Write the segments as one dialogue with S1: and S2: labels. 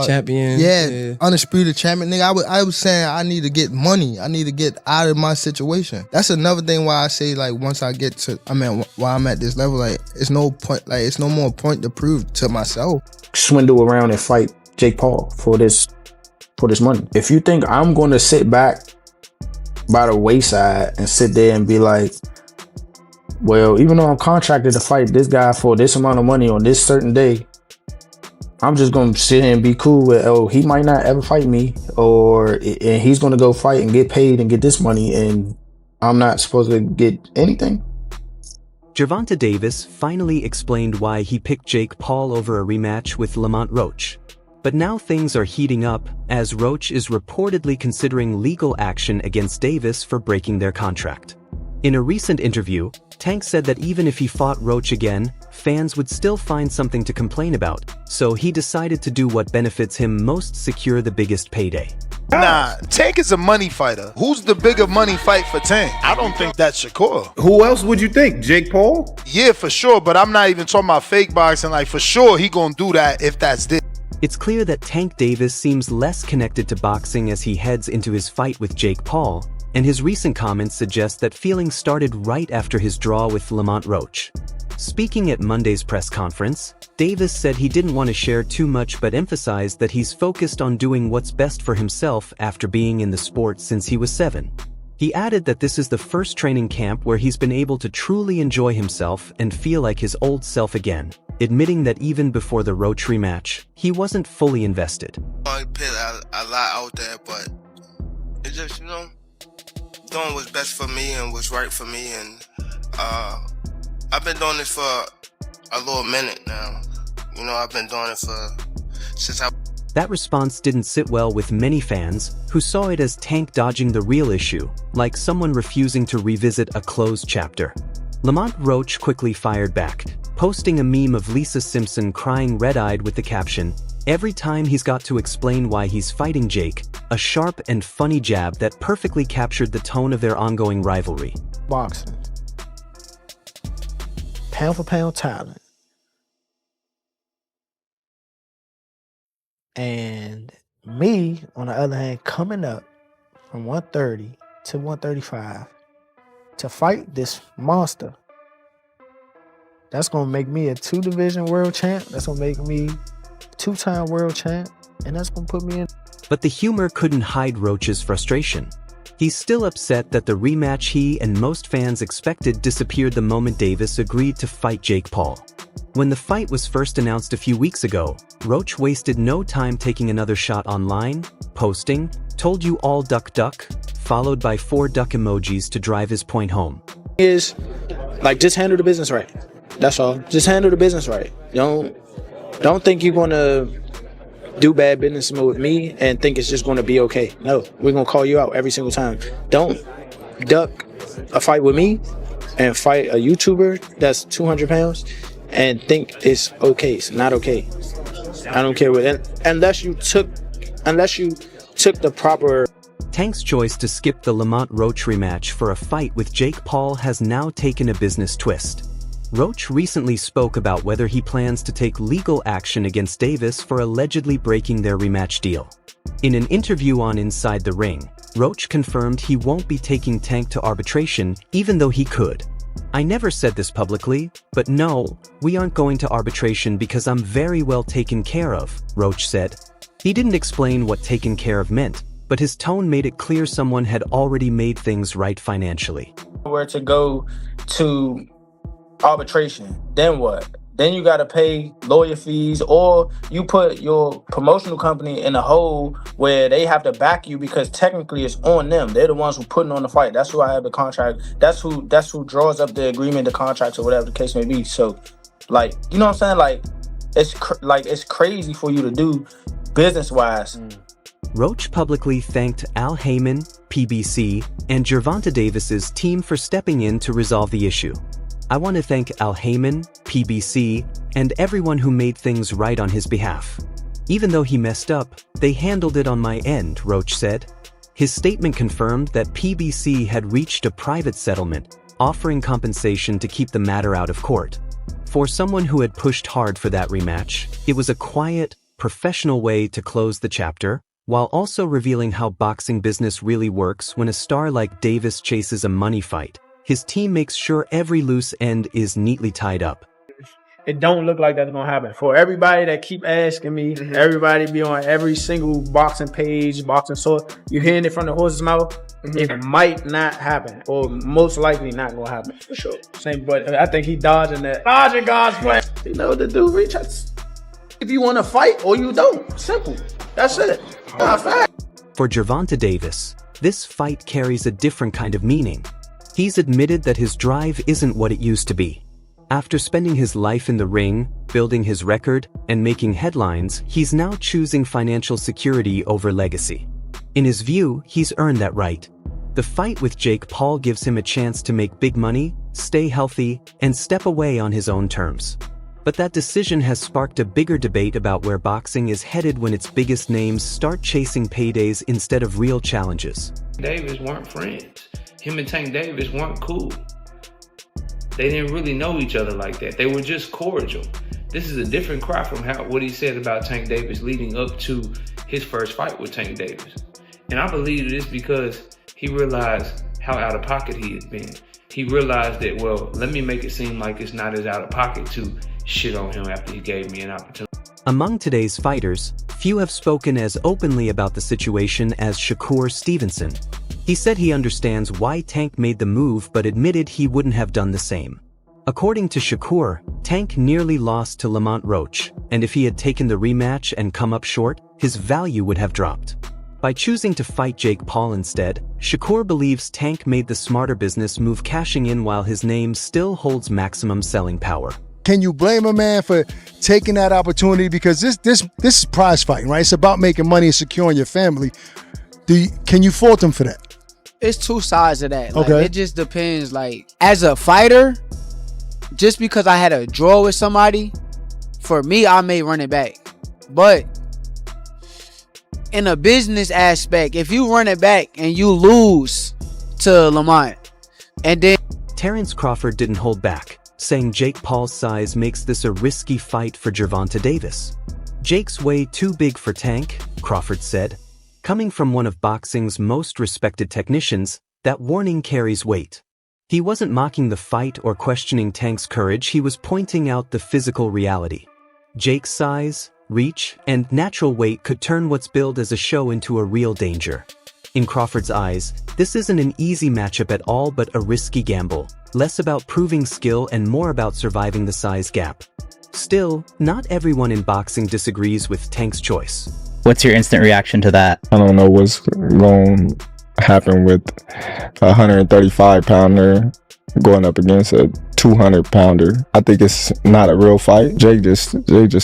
S1: champion.
S2: Yeah, undisputed champion. Nigga, I was saying I need to get money. I need to get out of my situation. That's another thing why I say, like, once I get to, while I'm at this level, like, it's no point, like, it's no more point to prove to myself.
S3: Swindle around and fight Jake Paul for this money. If you think I'm going to sit back by the wayside and sit there and be like, well, even though I'm contracted to fight this guy for this amount of money on this certain day, I'm just going to sit here and be cool with, oh, he might not ever fight me, and he's going to go fight and get paid and get this money, and I'm not supposed to get anything?
S4: Gervonta Davis finally explained why he picked Jake Paul over a rematch with Lamont Roach. But now things are heating up, as Roach is reportedly considering legal action against Davis for breaking their contract. In a recent interview, Tank said that even if he fought Roach again, fans would still find something to complain about, so he decided to do what benefits him most: secure the biggest payday.
S5: Nah, Tank is a money fighter. Who's the bigger money fight for Tank? I don't think that's Shakur.
S6: Who else would you think? Jake Paul?
S5: Yeah, for sure, but I'm not even talking about fake boxing. Like, for sure, he gonna do that if that's this.
S4: It's clear that Tank Davis seems less connected to boxing as he heads into his fight with Jake Paul, and his recent comments suggest that feelings started right after his draw with Lamont Roach. Speaking at Monday's press conference, Davis said he didn't want to share too much but emphasized that he's focused on doing what's best for himself after being in the sport since he was 7. He added that this is the first training camp where he's been able to truly enjoy himself and feel like his old self again, admitting that even before the Roach rematch, he wasn't fully invested.
S7: I put a lot out there, but it's just, doing what's best for me and what's right for me, and I've been doing this for a little minute now. I've been doing it since I...
S4: That response didn't sit well with many fans, who saw it as Tank dodging the real issue, like someone refusing to revisit a closed chapter. Lamont Roach quickly fired back, posting a meme of Lisa Simpson crying red-eyed with the caption, "Every time he's got to explain why he's fighting Jake," a sharp and funny jab that perfectly captured the tone of their ongoing rivalry.
S8: Boxing. Pound for pound talent. And me, on the other hand, coming up from 130 to 135 to fight this monster. That's going to make me a 2-division world champ. That's going to make me 2-time world champ. And that's going to put me in.
S4: But the humor couldn't hide Roach's frustration. He's still upset that the rematch he and most fans expected disappeared the moment Davis agreed to fight Jake Paul. When the fight was first announced a few weeks ago, Roach wasted no time taking another shot online, posting, "Told you all duck duck," followed by 4 duck emojis to drive his point home.
S8: Is like, just handle the business right. That's all. Just handle the business right. Don't think you're gonna do bad business with me and think it's just gonna be okay. No, we're gonna call you out every single time. Don't duck a fight with me and fight a YouTuber that's 200 pounds and think it's okay. It's not okay. I don't care what, unless you took the proper.
S4: Tank's choice to skip the Lamont Roach rematch for a fight with Jake Paul has now taken a business twist. Roach recently spoke about whether he plans to take legal action against Davis for allegedly breaking their rematch deal. In an interview on Inside the Ring, Roach confirmed he won't be taking Tank to arbitration, even though he could. "I never said this publicly, but no, we aren't going to arbitration because I'm very well taken care of," Roach said. He didn't explain what taken care of meant, but his tone made it clear someone had already made things right financially.
S8: Where to go to arbitration, then what? Then you got to pay lawyer fees, or you put your promotional company in a hole where they have to back you because technically it's on them. They're the ones who putting on the fight. That's who I have the contract. That's who draws up the agreement, the contract, or whatever the case may be. So, like, you know what I'm saying? Like, it's crazy for you to do business-wise.
S4: Roach publicly thanked Al Heyman, PBC, and Gervonta Davis's team for stepping in to resolve the issue. "I want to thank Al Heyman, PBC, and everyone who made things right on his behalf. Even though he messed up, they handled it on my end," Roach said. His statement confirmed that PBC had reached a private settlement, offering compensation to keep the matter out of court. For someone who had pushed hard for that rematch, it was a quiet, professional way to close the chapter, while also revealing how boxing business really works. When a star like Davis chases a money fight, his team makes sure every loose end is neatly tied up.
S8: It don't look like that's gonna happen. For everybody that keep asking me, everybody be on every single boxing page, boxing source, you're hearing it from the horse's mouth. It might not happen, or most likely not gonna happen for sure. Same, but I think he dodging that. Dodging God's plan. You know what to do, Rich. If you want to fight or you don't, simple. That's it. Not fact.
S4: For Gervonta Davis, this fight carries a different kind of meaning. He's admitted that his drive isn't what it used to be. After spending his life in the ring, building his record, and making headlines, he's now choosing financial security over legacy. In his view, he's earned that right. The fight with Jake Paul gives him a chance to make big money, stay healthy, and step away on his own terms. But that decision has sparked a bigger debate about where boxing is headed when its biggest names start chasing paydays instead of real challenges.
S9: Davis weren't friends. Him and Tank Davis weren't cool. They didn't really know each other like that. They were just cordial. This is a different cry from what he said about Tank Davis leading up to his first fight with Tank Davis. And I believe it is because he realized how out of pocket he had been. He realized that, well, let me make it seem like it's not as out of pocket to shit on him after he gave me an opportunity.
S4: Among today's fighters, few have spoken as openly about the situation as Shakur Stevenson. He said he understands why Tank made the move but admitted he wouldn't have done the same. According to Shakur, Tank nearly lost to Lamont Roach, and if he had taken the rematch and come up short, his value would have dropped. By choosing to fight Jake Paul instead, Shakur believes Tank made the smarter business move, cashing in while his name still holds maximum selling power.
S1: Can you blame a man for taking that opportunity? Because this is prize fighting, right? It's about making money and securing your family. Can you fault him for that?
S10: It's two sides of that. Like,
S1: okay.
S10: It just depends. Like, as a fighter, just because I had a draw with somebody, for me, I may run it back. But in a business aspect, if you run it back and you lose to Lamont, and then
S4: Terrence Crawford didn't hold back, saying Jake Paul's size makes this a risky fight for Gervonta Davis. Jake's way too big for Tank, Crawford said. Coming from one of boxing's most respected technicians, that warning carries weight. He wasn't mocking the fight or questioning Tank's courage, he was pointing out the physical reality. Jake's size, reach, and natural weight could turn what's billed as a show into a real danger. In Crawford's eyes, this isn't an easy matchup at all but a risky gamble, less about proving skill and more about surviving the size gap. Still, not everyone in boxing disagrees with Tank's choice.
S11: What's your instant reaction to that?
S12: I don't know what's going to happen with a 135-pounder going up against a 200-pounder. I think it's not a real fight. Jake just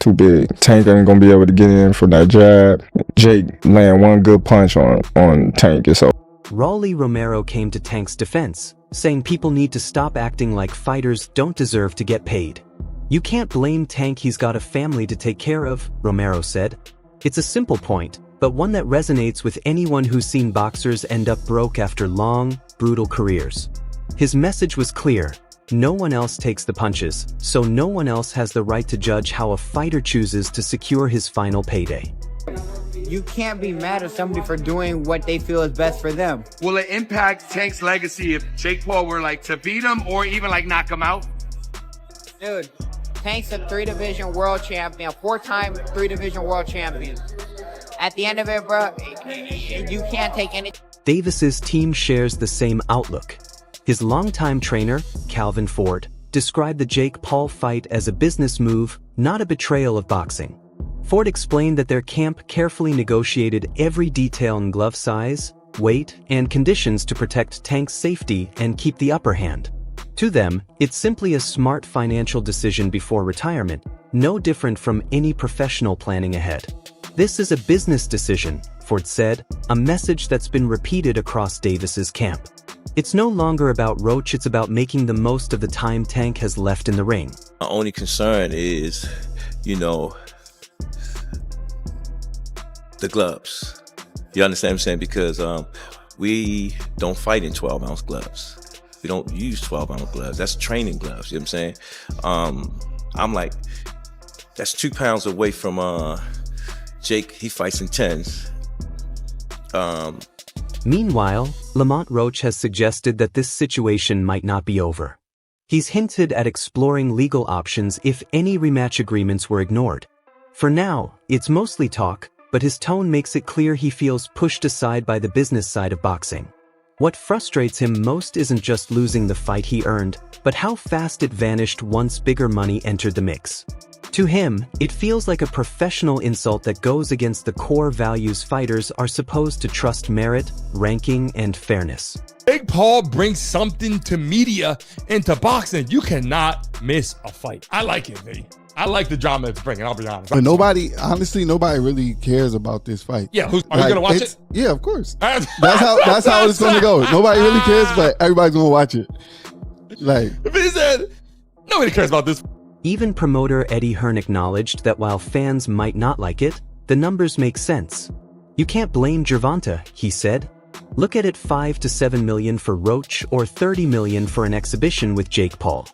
S12: too big. Tank ain't gonna be able to get in from that jab. Jake land one good punch on Tank. It's over.
S4: Rolly Romero came to Tank's defense, saying people need to stop acting like fighters don't deserve to get paid. You can't blame Tank, he's got a family to take care of, Romero said. It's a simple point, but one that resonates with anyone who's seen boxers end up broke after long, brutal careers. His message was clear. No one else takes the punches, so no one else has the right to judge how a fighter chooses to secure his final payday.
S13: You can't be mad at somebody for doing what they feel is best for them.
S14: Will it impact Tank's legacy if Jake Paul were like to beat him or even like knock him out?
S13: Dude, Tank's a 3-division world champion, 4-time 3-division world champion. At the end of it, bro, you can't take any.
S4: Davis's team shares the same outlook. His longtime trainer, Calvin Ford, described the Jake Paul fight as a business move, not a betrayal of boxing. Ford explained that their camp carefully negotiated every detail in glove size, weight, and conditions to protect Tank's safety and keep the upper hand. To them, it's simply a smart financial decision before retirement, no different from any professional planning ahead. This is a business decision, Ford said, a message that's been repeated across Davis's camp. It's no longer about Roach, it's about making the most of the time Tank has left in the ring.
S15: My only concern is, the gloves. You understand what I'm saying? Because we don't fight in 12-ounce gloves. We don't use 12-ounce gloves. That's training gloves, you know what I'm saying? I'm like, that's 2 pounds away from Jake. He fights in 10s.
S4: Meanwhile, Lamont Roach has suggested that this situation might not be over. He's hinted at exploring legal options if any rematch agreements were ignored. For now, it's mostly talk, but his tone makes it clear he feels pushed aside by the business side of boxing. What frustrates him most isn't just losing the fight he earned, but how fast it vanished once bigger money entered the mix. To him, it feels like a professional insult that goes against the core values fighters are supposed to trust: merit, ranking, and fairness.
S16: Jake Paul brings something to media and to boxing. You cannot miss a fight. I like it, V. I like the drama it's bringing, I'll be honest.
S17: But nobody really cares about this fight.
S16: Yeah, are you going to watch it?
S17: Yeah, of course. That's how it's going to go. Nobody really cares, but everybody's going to watch it. Like,
S16: he said, nobody cares about this.
S4: Even promoter Eddie Hearn acknowledged that while fans might not like it, the numbers make sense. You can't blame Gervonta, he said. Look at it, 5 to 7 million for Roach or 30 million for an exhibition with Jake Paul.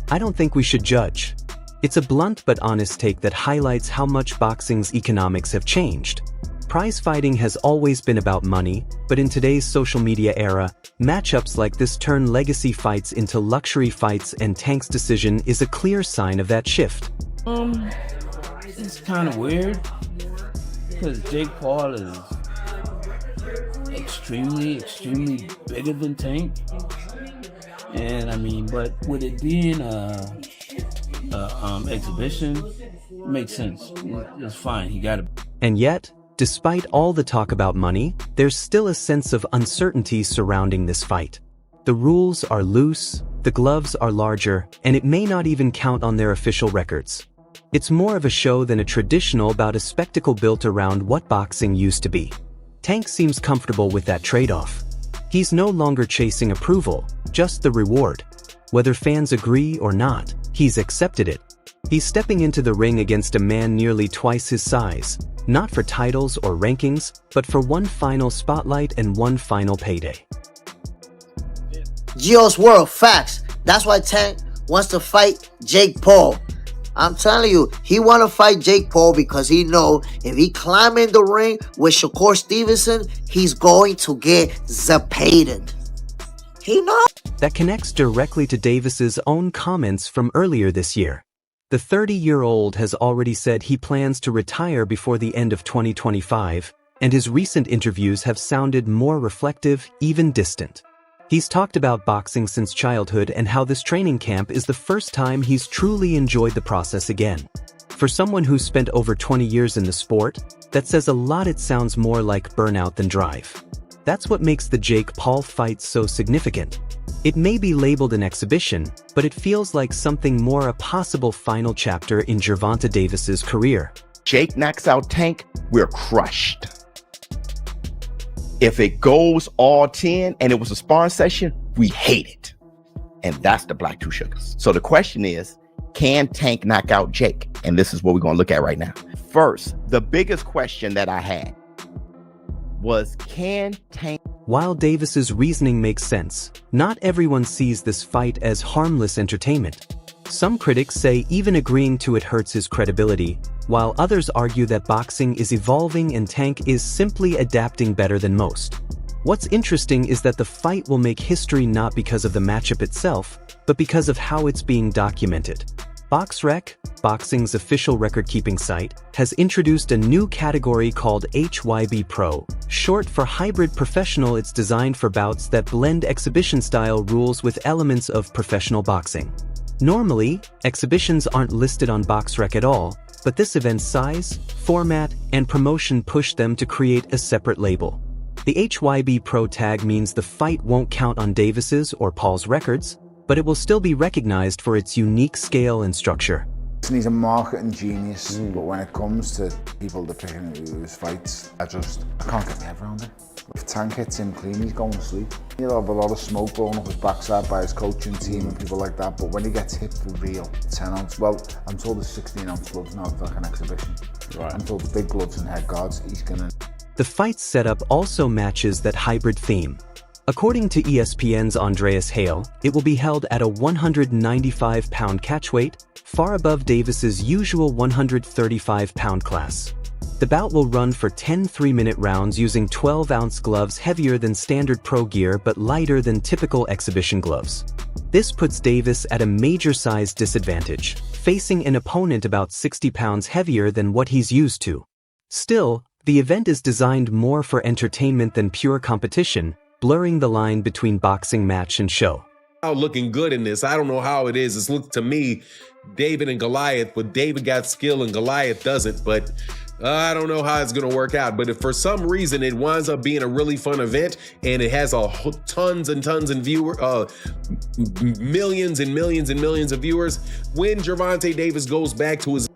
S4: I don't think we should judge. It's a blunt but honest take that highlights how much boxing's economics have changed. Prize fighting has always been about money, but in today's social media era, matchups like this turn legacy fights into luxury fights, and Tank's decision is a clear sign of that shift.
S18: It's kind of weird, because Jake Paul is extremely bigger than Tank. And I mean, but with it being exhibition, it makes sense. It's fine. He got it.
S4: And yet, despite all the talk about money, there's still a sense of uncertainty surrounding this fight. The rules are loose, the gloves are larger, and it may not even count on their official records. It's more of a show than a traditional about a spectacle built around what boxing used to be. Tank seems comfortable with that trade-off. He's no longer chasing approval, just the reward. Whether fans agree or not, he's accepted it. He's stepping into the ring against a man nearly twice his size, not for titles or rankings, but for one final spotlight and one final payday.
S19: Geo's World, facts. That's why Tank wants to fight Jake Paul. I'm telling you, he want to fight Jake Paul because he know if he climb in the ring with Shakur Stevenson, he's going to get zapated. He know.
S4: That connects directly to Davis's own comments from earlier this year. The 30-year-old has already said he plans to retire before the end of 2025, and his recent interviews have sounded more reflective, even distant. He's talked about boxing since childhood and how this training camp is the first time he's truly enjoyed the process again. For someone who's spent over 20 years in the sport, that says a lot. It sounds more like burnout than drive. That's what makes the Jake Paul fight so significant. It may be labeled an exhibition, but it feels like something more, a possible final chapter in Gervonta Davis's career.
S20: Jake knocks out Tank, we're crushed. If it goes all 10 and it was a sparring session, we hate it. And that's the Black Two Sugars. So the question is, can Tank knock out Jake? And this is what we're going to look at right now. First, the biggest question that I had was, can Tank...
S4: While Davis's reasoning makes sense, not everyone sees this fight as harmless entertainment. Some critics say even agreeing to it hurts his credibility, while others argue that boxing is evolving and Tank is simply adapting better than most. What's interesting is that the fight will make history not because of the matchup itself, but because of how it's being documented. BoxRec, boxing's official record-keeping site, has introduced a new category called HYB Pro, short for Hybrid Professional. It's designed for bouts that blend exhibition-style rules with elements of professional boxing. Normally, exhibitions aren't listed on BoxRec at all, but this event's size, format, and promotion push them to create a separate label. The HYB Pro tag means the fight won't count on Davis's or Paul's records, but it will still be recognized for its unique scale and structure.
S21: He's a marketing genius, but when it comes to people that pick his fights, I can't get my head around it. If Tank hits him clean, he's going to sleep. He'll have a lot of smoke blowing up his backside by his coaching team and people like that, but when he gets hit for real, 10 ounce, well, I'm told there's 16 ounce gloves now, like an exhibition. Right. I'm told the big gloves and head guards, he's gonna...
S4: The fight setup also matches that hybrid theme. According to ESPN's Andreas Hale, it will be held at a 195-pound catchweight, far above Davis's usual 135-pound class. The bout will run for 10 3-minute rounds using 12-ounce gloves heavier than standard pro gear but lighter than typical exhibition gloves. This puts Davis at a major size disadvantage, facing an opponent about 60 pounds heavier than what he's used to. Still, the event is designed more for entertainment than pure competition, blurring the line between boxing match and show.
S2: Looking good in this. I don't know how it is. It's looked to me, David and Goliath, but David got skill and Goliath doesn't, but I don't know how it's going to work out. But if for some reason it winds up being a really fun event and it has tons and tons of millions and millions and millions of viewers, when Gervonta Davis goes back to his...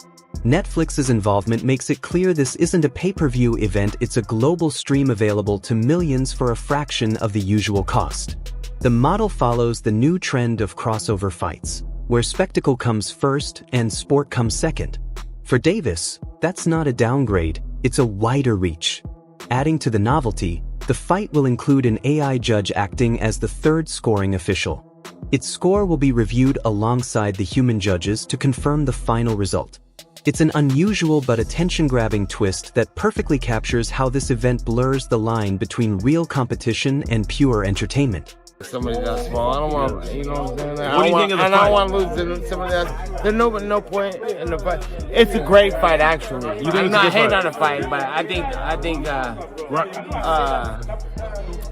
S4: Netflix's involvement makes it clear this isn't a pay-per-view event, it's a global stream available to millions for a fraction of the usual cost. The model follows the new trend of crossover fights, where spectacle comes first and sport comes second. For Davis, that's not a downgrade, it's a wider reach. Adding to the novelty, the fight will include an AI judge acting as the third scoring official. Its score will be reviewed alongside the human judges to confirm the final result. It's an unusual but attention-grabbing twist that perfectly captures how this event blurs the line between real competition and pure entertainment.
S22: Somebody that small, I don't want to, you know what I'm saying?
S2: What do you think of the fight?
S22: I don't want to lose to somebody that's, there's no point in the fight. It's a great fight, actually. I'm not hating on the fight, but I think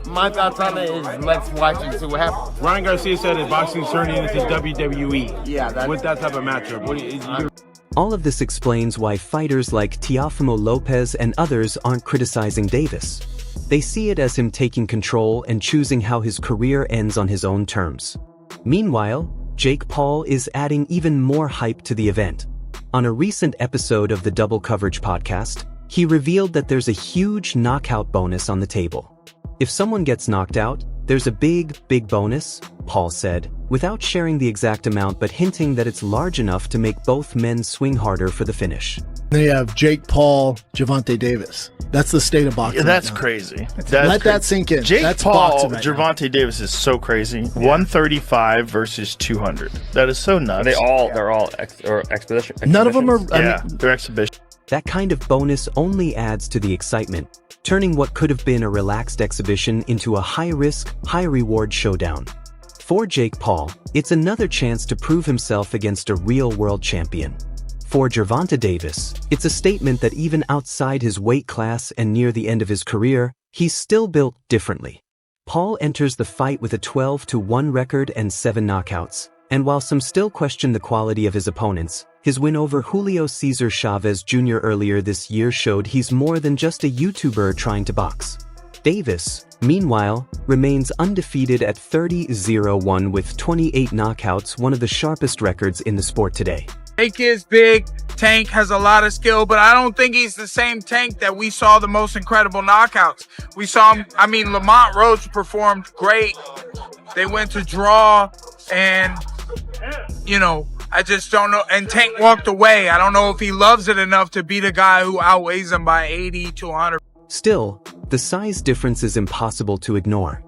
S22: my thoughts on it is let's watch and see what happens.
S23: Ryan Garcia said his boxing's turning into WWE.
S22: Yeah,
S23: with that type of matchup. What do you
S4: all of this explains why fighters like Teofimo Lopez and others aren't criticizing Davis. They see it as him taking control and choosing how his career ends on his own terms. Meanwhile, Jake Paul is adding even more hype to the event. On a recent episode of the Double Coverage podcast, he revealed that there's a huge knockout bonus on the table. If someone gets knocked out, there's a big bonus, Paul said, without sharing the exact amount but hinting that it's large enough to make both men swing harder for the finish.
S24: They have Jake Paul, Gervonta Davis. That's the state of boxing.
S5: Yeah, that's
S24: right now.
S5: crazy.
S24: Let that sink in.
S5: Jake
S24: that's
S5: Paul,
S24: right
S5: Gervonta Davis is so crazy. 135 versus 200. That is so nuts.
S11: They're all exhibition.
S24: None of them are.
S5: They're exhibition.
S4: That kind of bonus only adds to the excitement, turning what could have been a relaxed exhibition into a high-risk, high-reward showdown. For Jake Paul, it's another chance to prove himself against a real world champion. For Gervonta Davis, it's a statement that even outside his weight class and near the end of his career, he's still built differently. Paul enters the fight with a 12-1 record and 7 knockouts, and while some still question the quality of his opponents, his win over Julio Cesar Chavez Jr. earlier this year showed he's more than just a YouTuber trying to box. Davis, meanwhile, remains undefeated at 30-1 with 28 knockouts, one of the sharpest records in the sport today.
S25: Tank is big. Tank has a lot of skill, but I don't think he's the same Tank that we saw the most incredible knockouts. We saw him, Lamont Roach performed great. They went to draw, and, I just don't know. And Tank walked away. I don't know if he loves it enough to beat a guy who outweighs him by 80 to 100.
S4: Still, the size difference is impossible to ignore.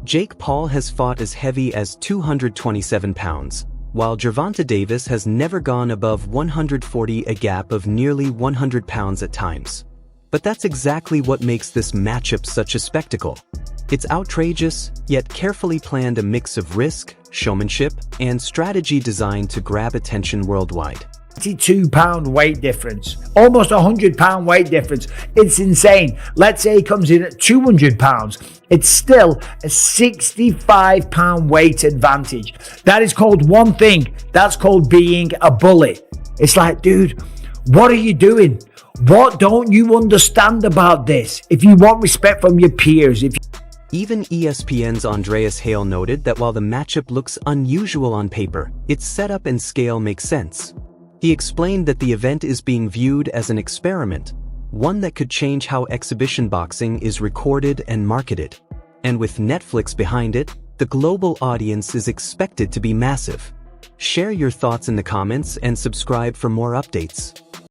S4: Jake Paul has fought as heavy as 227 pounds, while Gervonta Davis has never gone above 140, a gap of nearly 100 pounds at times. But that's exactly what makes this matchup such a spectacle. It's outrageous, yet carefully planned, a mix of risk, showmanship, and strategy designed to grab attention worldwide.
S26: 92-pound weight difference, almost 100-pound weight difference. It's insane. Let's say he comes in at 200 pounds. It's still a 65-pound weight advantage. That is called one thing. That's called being a bully. It's like, dude, what are you doing? What don't you understand about this? If you want respect from your peers,
S4: Even ESPN's Andreas Hale noted that while the matchup looks unusual on paper, its setup and scale make sense. He explained that the event is being viewed as an experiment, one that could change how exhibition boxing is recorded and marketed. And with Netflix behind it, the global audience is expected to be massive. Share your thoughts in the comments and subscribe for more updates.